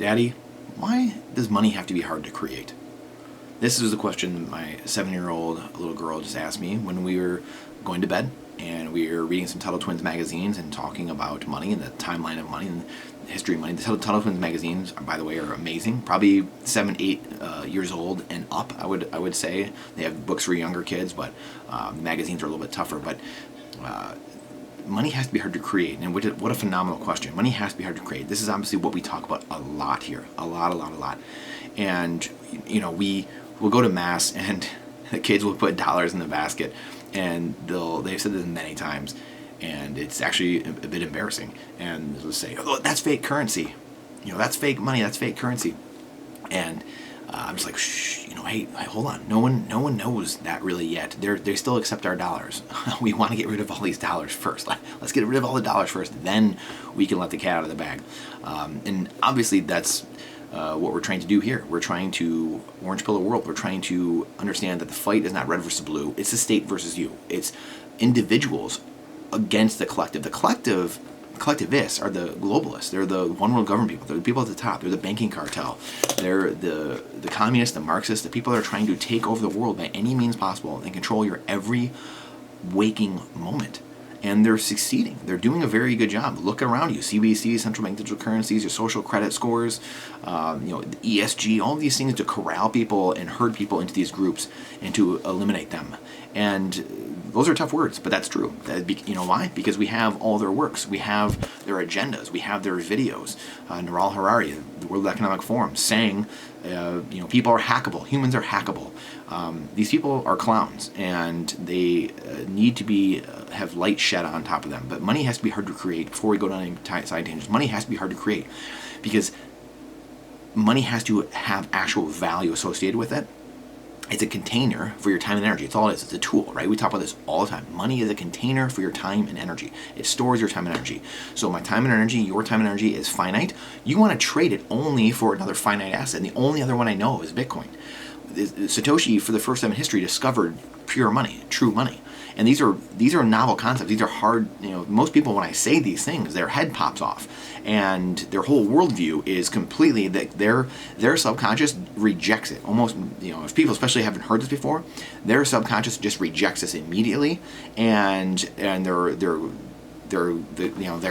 Daddy, why does money have to be hard to create? This is the question my 7-year-old little girl just asked me when we were going to bed and we were reading some Tuttle Twins magazines and talking about money and the timeline of money and the history of money. The Tuttle Twins magazines, by the way, are amazing. Probably 7, 8 years old and up, I would say. They have books for younger kids, but magazines are a little bit tougher. But money has to be hard to create, and what a phenomenal question. Money has to be hard to create. This is obviously what we talk about a lot here, a lot. And we'll go to mass, and the kids will put dollars in the basket, and they've said this many times, and it's actually a bit embarrassing. And they'll say, "Oh, that's fake currency. That's fake money. That's fake currency." And I'm just like, shh, hey, hold on. No one knows that really yet. They still accept our dollars. We want to get rid of all these dollars first. Let's get rid of all the dollars first. Then we can let the cat out of the bag. And obviously that's what we're trying to do here. We're trying to orange pill the world. We're trying to understand that the fight is not red versus blue. It's the state versus you. It's individuals against the collective. The collectivists are the globalists. They're the one world government people. They're the people at the top. They're the banking cartel. They're the communists, the Marxists, the people that are trying to take over the world by any means possible and control your every waking moment. And they're succeeding. They're doing a very good job. Look around you. CBDCs, central bank digital currencies, your social credit scores, the ESG, all of these things to corral people and herd people into these groups and to eliminate them. And those are tough words, but that's true. You know why? Because we have all their works. We have their agendas. We have their videos. Naval Harari, the World Economic Forum, saying, people are hackable. Humans are hackable. These people are clowns, and they need to have light shed on top of them. But money has to be hard to create. Before we go down any side tangents, money has to be hard to create because money has to have actual value associated with it. It's a container for your time and energy. It's all it is. It's a tool, right? We talk about this all the time. Money is a container for your time and energy. It stores your time and energy. So my time and energy, your time and energy is finite. You want to trade it only for another finite asset. And the only other one I know is Bitcoin. Satoshi, for the first time in history, discovered pure money, true money. And these are novel concepts. These are hard. Most people, when I say these things, their head pops off, and their whole worldview is completely that their subconscious rejects it. Almost, if people especially haven't heard this before, their subconscious just rejects this immediately, and their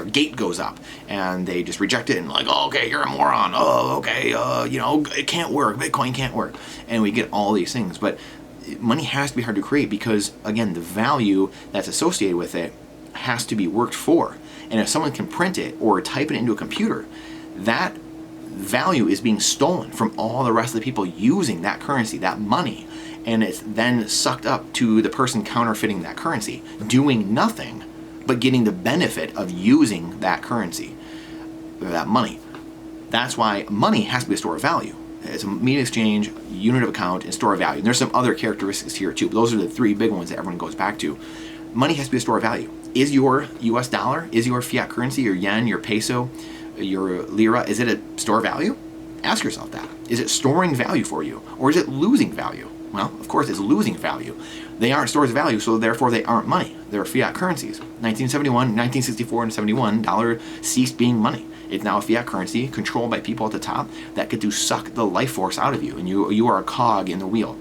gate goes up, and they just reject it and like, oh, okay, you're a moron. Oh, okay, it can't work. Bitcoin can't work, and we get all these things, but money has to be hard to create because, again, the value that's associated with it has to be worked for. And if someone can print it or type it into a computer, that value is being stolen from all the rest of the people using that currency, that money, and it's then sucked up to the person counterfeiting that currency, doing nothing but getting the benefit of using that currency, that money. That's why money has to be a store of value. It's a medium exchange, unit of account, and store of value. And there's some other characteristics here too, but those are the three big ones that everyone goes back to. Money has to be a store of value. Is your US dollar, is your fiat currency, your yen, your peso, your lira, is it a store of value? Ask yourself that. Is it storing value for you, or is it losing value? Well, of course it's losing value. They aren't stores of value, so therefore they aren't money. They're fiat currencies. 1971, 1964, and 71, dollar ceased being money. It's now a fiat currency controlled by people at the top that get to suck the life force out of you, and you are a cog in the wheel.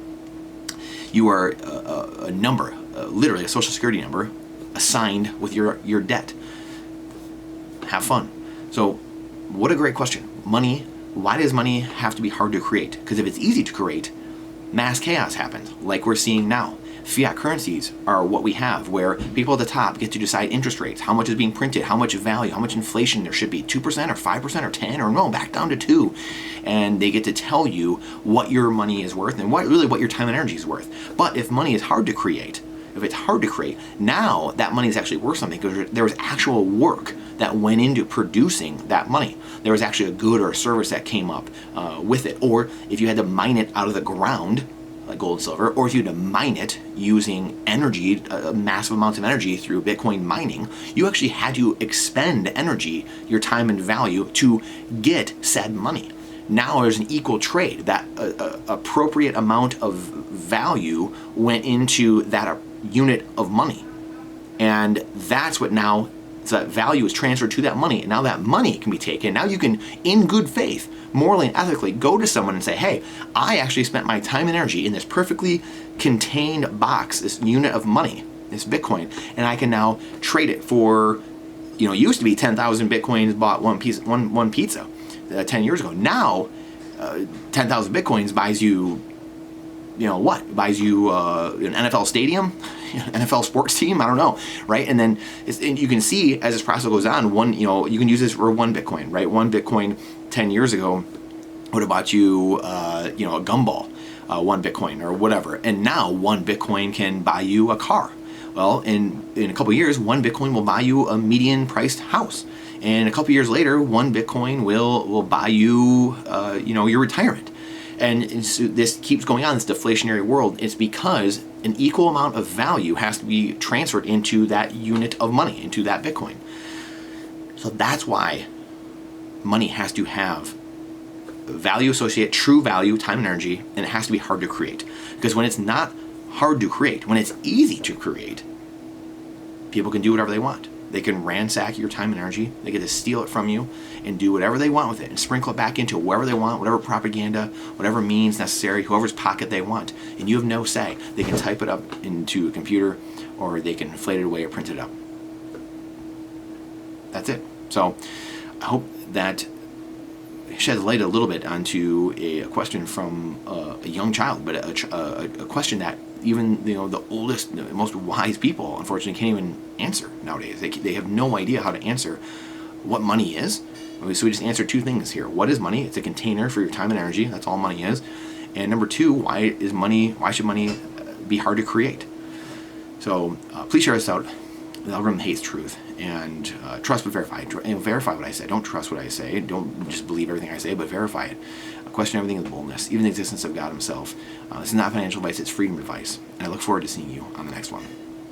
You are a number, literally a social security number, assigned with your debt. Have fun. So, what a great question. Money, why does money have to be hard to create? Because if it's easy to create, mass chaos happens, like we're seeing now. Fiat currencies are what we have, where people at the top get to decide interest rates, how much is being printed, how much value, how much inflation there should be, 2% or 5% or 10 or no, back down to 2. And they get to tell you what your money is worth and what your time and energy is worth. But if money is hard to create, now that money is actually worth something because there was actual work that went into producing that money. There was actually a good or a service that came up with it. Or if you had to mine it out of the ground, like gold and silver, or if you had to mine it using energy, massive amounts of energy through Bitcoin mining, you actually had to expend energy, your time and value, to get said money. Now there's an equal trade. That appropriate amount of value went into that unit of money. And that's what now So that value is transferred to that money, and now that money can be taken. Now you can, in good faith, morally and ethically, go to someone and say, hey, I actually spent my time and energy in this perfectly contained box, this unit of money, this Bitcoin, and I can now trade it for, it used to be 10,000 Bitcoins bought one pizza 10 years ago. Now, 10,000 Bitcoins buys you, what? Buys you an NFL stadium, NFL sports team, I don't know, right? And then and you can see as this process goes on, you can use this for one Bitcoin, right? One Bitcoin 10 years ago would have bought you, a gumball, one Bitcoin or whatever. And now one Bitcoin can buy you a car. Well, in a couple of years, one Bitcoin will buy you a median priced house. And a couple of years later, one Bitcoin will buy you, your retirement. And so this keeps going on, this deflationary world. It's because an equal amount of value has to be transferred into that unit of money, into that Bitcoin. So that's why money has to have value associated, true value, time and energy, and it has to be hard to create. Because when it's not hard to create, when it's easy to create, people can do whatever they want. They can ransack your time and energy. They get to steal it from you and do whatever they want with it and sprinkle it back into wherever they want, whatever propaganda, whatever means necessary, whoever's pocket they want. And you have no say. They can type it up into a computer or they can inflate it away or print it up. That's it. So I hope that sheds light a little bit onto a question from a young child, but a question that even the oldest, the most wise people, unfortunately, can't even answer nowadays. They have no idea how to answer what money is. So we just answered two things here. What is money? It's a container for your time and energy. That's all money is. And number two, why should money be hard to create? So please share this out. The algorithm hates truth, and trust but verify. Verify what I say. Don't trust what I say. Don't just believe everything I say, but verify it. Question everything with boldness, even the existence of God himself. This is not financial advice, it's freedom advice. And I look forward to seeing you on the next one.